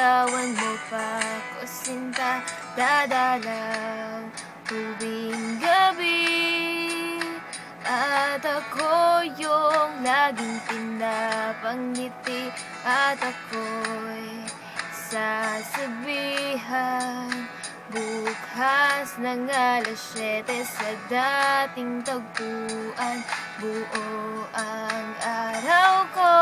Nililigawan mo pa ko sinta, dadalaw tuwing gabi. At ako yung laging pinapangiti, at ako'y sasabihan bukas ng 7:00 sa dating tagpuan. Buo ang araw ko,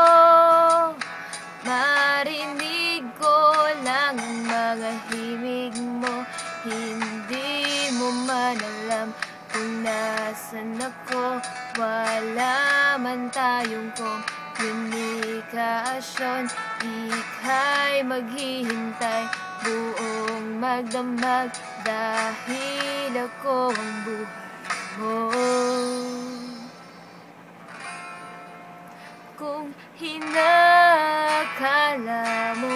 marinig ko lang ang mga himig mo. Hindi mo man alam kung nasan ako. Wala man tayong komunikasyon, ika'y maghihintay buong magdamag, dahil ako ang buhay mo. Kung hinakala mo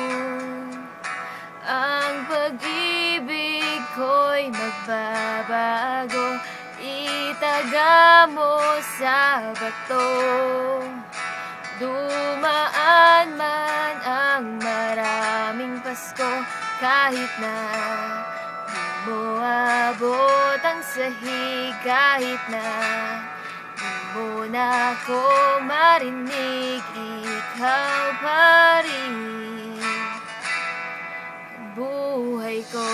ang pag-ibig ko'y magbabago, itaga mo sa bato. Dumaan man ang maraming Pasko, kahit na di mo abot ang sahig, kahit na di mo na ako marinig, ikaw pa rin ang buhay ko.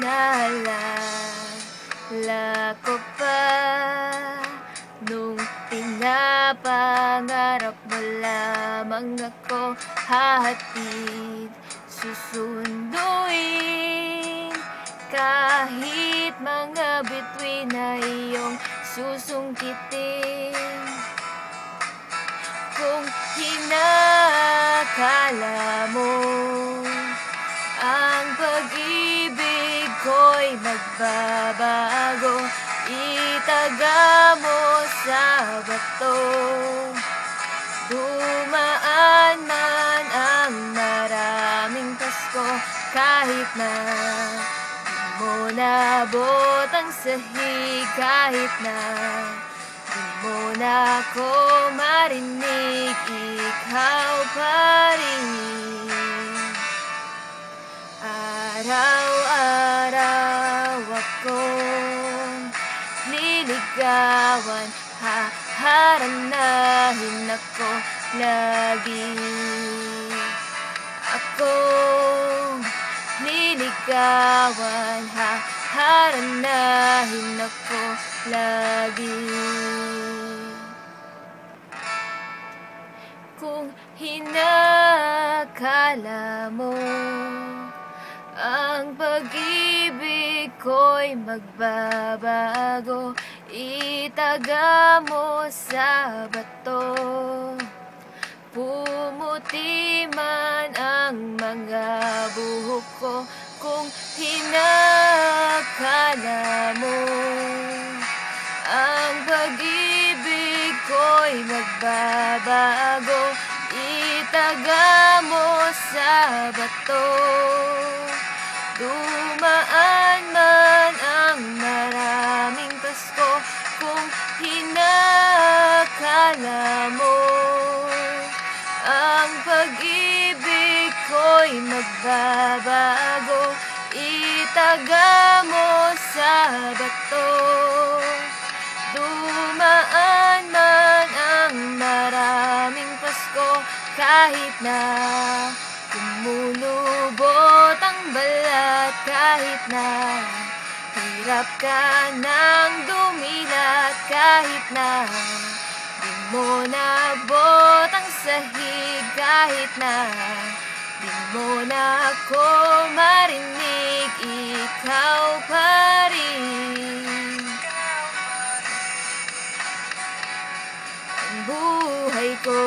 Naalala ko pa nung pinapangarap mo lamang ako, hahatid, susunduin, kahit mga bituin na iyong susungkitin. Kung hinakala mo ang pag-ibig ko'y magbabago, itaga mo sa bato. Dumaan man ang maraming Pasko, kahit na di mo nabot ang sahig, kahit na di mo na ako marinig, ikaw pa rin. Araw-araw akong niligawan, haharanahin ako lagi. Akong niligawan, haharanahin ako lagi. Kung hinakala mo ang pag-ibig ko'y magbabago, itaga mo sa bato. Pumuti man ang mga buhok ko, kung hinakala mo ang pag-ibig ko'y magbabago, itaga mo sa bato. Dumaan man ang maraming Pasko, kung hinakala mo ang pag-ibig ko'y magbabago, itaga mo sa bato. Dumaan man ang maraming Pasko, kahit na lumulubot ang balat, kahit na hirap ka nang dumilat, kahit na di mo nabot ang sahig, kahit na di mo na ako marinig, ikaw pa rin ang buhay ko.